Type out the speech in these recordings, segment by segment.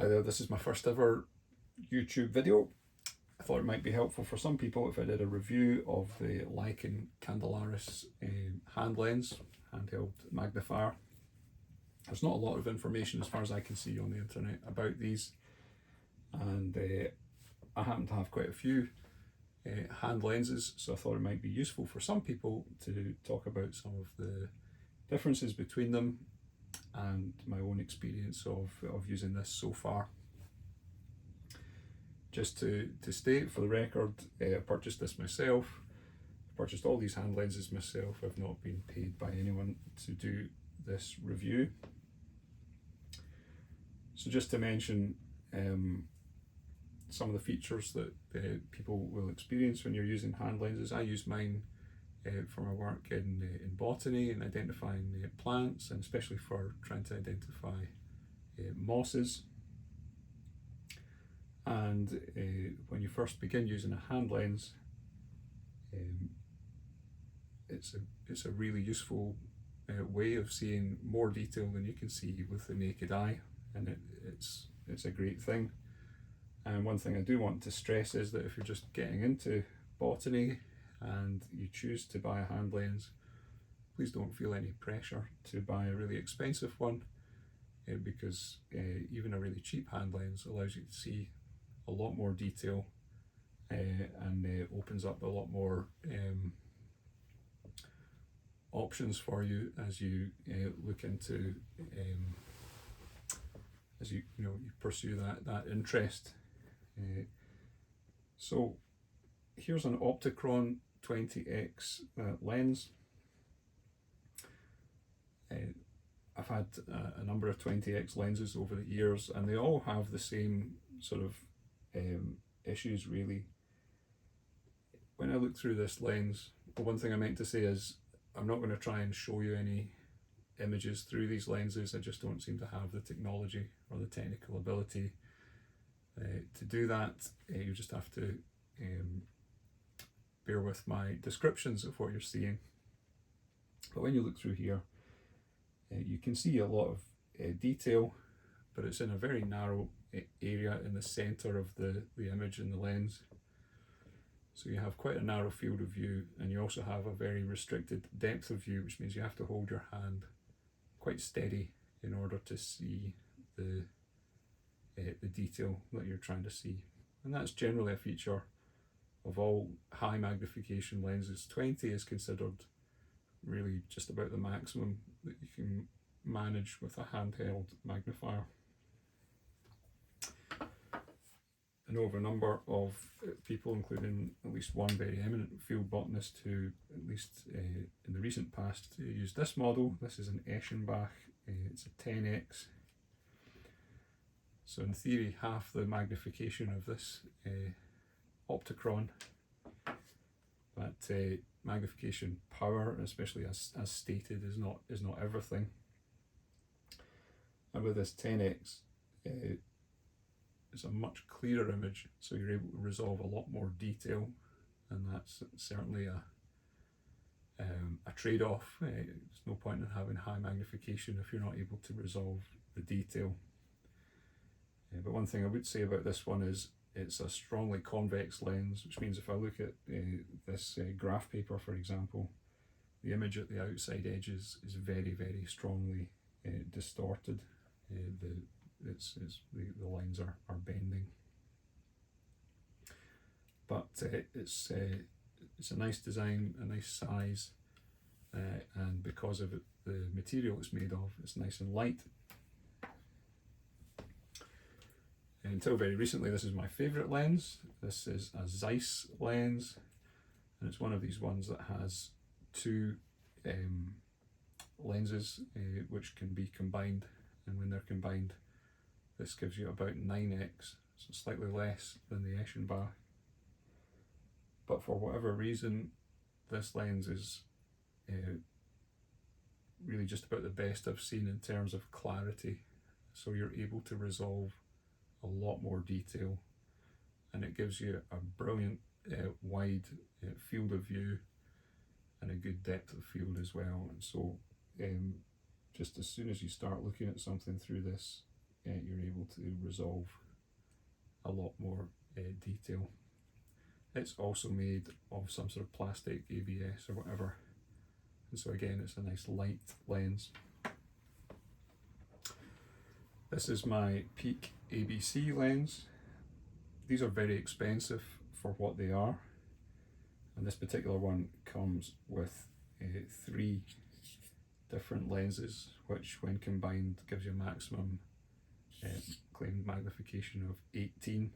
Hi there, this is my first ever YouTube video. I thought it might be helpful for some people if I did a review of the Lichen candelaris hand lens, handheld magnifier. There's not a lot of information as far as I can see on the internet about these, and I happen to have quite a few hand lenses, so I thought it might be useful for some people to talk about some of the differences between them and my own experience of using this so far. Just to state for the record, I purchased this myself. I purchased all these hand lenses myself. I've not been paid by anyone to do this review. So just to mention some of the features that people will experience when you're using hand lenses. I use mine for my work in botany and identifying plants, and especially for trying to identify mosses. And when you first begin using a hand lens, it's a really useful way of seeing more detail than you can see with the naked eye, and it's a great thing. And one thing I do want to stress is that if you're just getting into botany and you choose to buy a hand lens, please don't feel any pressure to buy a really expensive one, because even a really cheap hand lens allows you to see a lot more detail and opens up a lot more options for you as you look into as you pursue that interest. So here's an Opticron 20x lens. I've had a number of 20x lenses over the years, and they all have the same sort of issues really. When I look through this lens, the one thing I meant to say is I'm not going to try and show you any images through these lenses. I just don't seem to have the technology or the technical ability to do that. You just have to bear with my descriptions of what you're seeing. But when you look through here, you can see a lot of detail, but it's in a very narrow area in the center of the image in the lens. So you have quite a narrow field of view, and you also have a very restricted depth of view, which means you have to hold your hand quite steady in order to see the detail that you're trying to see. And that's generally a feature of all high magnification lenses. 20 is considered really just about the maximum that you can manage with a handheld magnifier. I know of a number of people, including at least one very eminent field botanist, who, at least in the recent past, used this model. This is an Essenbach. It's a 10x. So in theory, half the magnification of this Opticron, but magnification power, especially as stated, is not everything. And with this 10x, it's a much clearer image, so you're able to resolve a lot more detail, and that's certainly a trade-off. There's no point in having high magnification if you're not able to resolve the detail. But one thing I would say about this one is it's a strongly convex lens, which means if I look at this graph paper, for example, the image at the outside edges is very, very strongly distorted. The lines are bending. But it's a nice design, a nice size, and because of the material it's made of, it's nice and light. Until very recently, this is my favourite lens. This is a Zeiss lens, and it's one of these ones that has two lenses which can be combined, and when they're combined, this gives you about 9x, so slightly less than the Essenbach. But for whatever reason, this lens is really just about the best I've seen in terms of clarity. So you're able to resolve a lot more detail, and it gives you a brilliant wide field of view and a good depth of field as well. And so just as soon as you start looking at something through this you're able to resolve a lot more detail. It's also made of some sort of plastic ABS or whatever, and so again it's a nice light lens. This is my Peak ABC lens. These are very expensive for what they are, and this particular one comes with 3 different lenses, which when combined gives you a maximum claimed magnification of 18.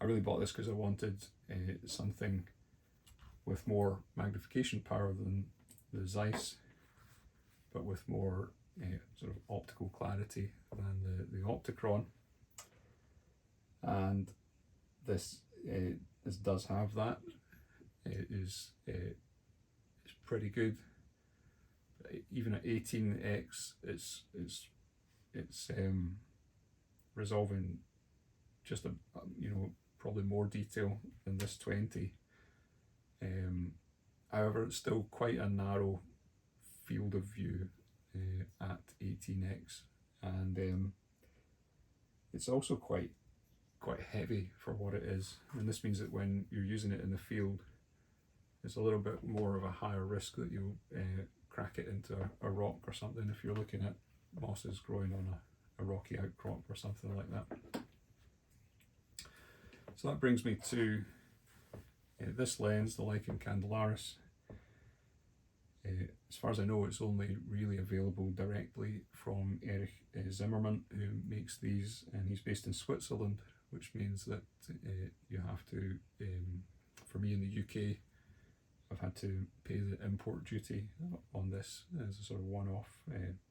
I really bought this because I wanted something with more magnification power than the Zeiss, but with more sort of optical clarity than the Opticron. And this does have that. It is it's pretty good. Even at 18x, it's resolving just probably more detail than this 20. However, it's still quite a narrow field of view at 18x, and it's also quite heavy for what it is, and this means that when you're using it in the field, it's a little bit more of a higher risk that you'll crack it into a rock or something if you're looking at mosses growing on a rocky outcrop or something like that. So that brings me to this lens, the Lichen candelaris. As far as I know, it's only really available directly from Erich Zimmermann, who makes these, and he's based in Switzerland, which means that you have to, for me in the UK, I've had to pay the import duty on this as a sort of one-off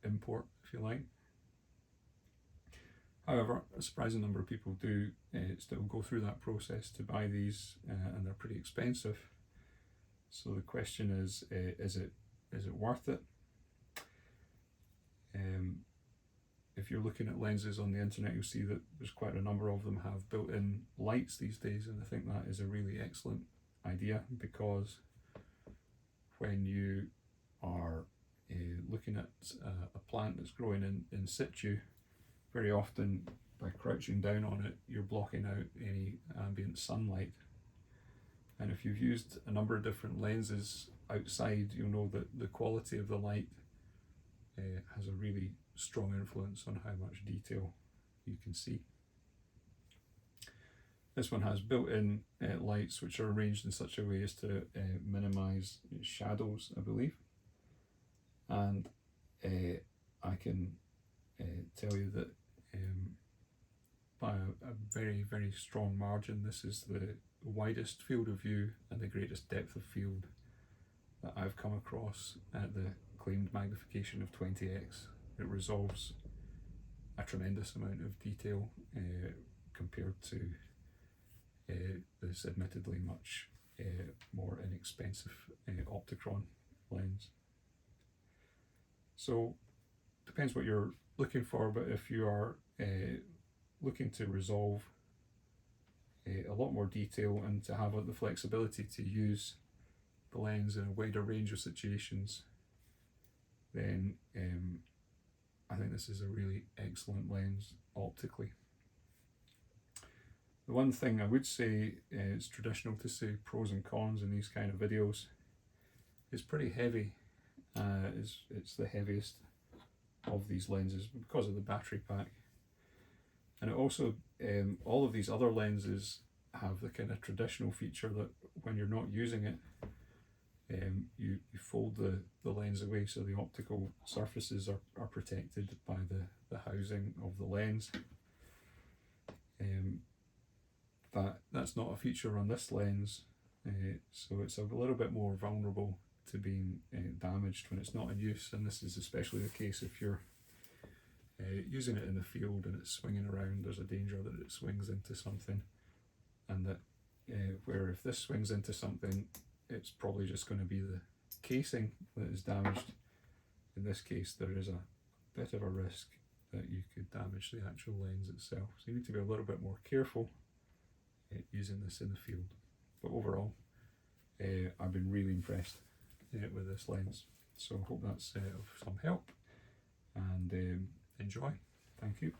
import, if you like. However, a surprising number of people do still go through that process to buy these, and they're pretty expensive. So the question is it worth it? If you're looking at lenses on the internet, you'll see that there's quite a number of them have built-in lights these days, and I think that is a really excellent idea, because when you are looking at a plant that's growing in situ, very often by crouching down on it, you're blocking out any ambient sunlight. And if you've used a number of different lenses outside, you'll know that the quality of the light has a really strong influence on how much detail you can see. This one has built-in lights which are arranged in such a way as to minimize shadows, I believe. And I can tell you that by a very, very strong margin, this is the widest field of view and the greatest depth of field that I've come across at the claimed magnification of 20x. It resolves a tremendous amount of detail compared to this admittedly much more inexpensive Opticron lens. So depends what you're looking for, but if you are looking to resolve a lot more detail and to have the flexibility to use the lens in a wider range of situations, then I think this is a really excellent lens optically. The one thing I would say, it's traditional to say pros and cons in these kind of videos, it's pretty heavy. It's the heaviest of these lenses because of the battery pack. And it also, all of these other lenses have the kind of traditional feature that when you're not using it, you fold the lens away, so the optical surfaces are protected by the housing of the lens. That's not a feature on this lens, so it's a little bit more vulnerable to being damaged when it's not in use, and this is especially the case if you're using it in the field and it's swinging around. There's a danger that it swings into something, and that where if this swings into something, it's probably just going to be the casing that is damaged. In this case, there is a bit of a risk that you could damage the actual lens itself, so you need to be a little bit more careful using this in the field. But overall, I've been really impressed with this lens, so I hope that's of some help. And enjoy. Thank you.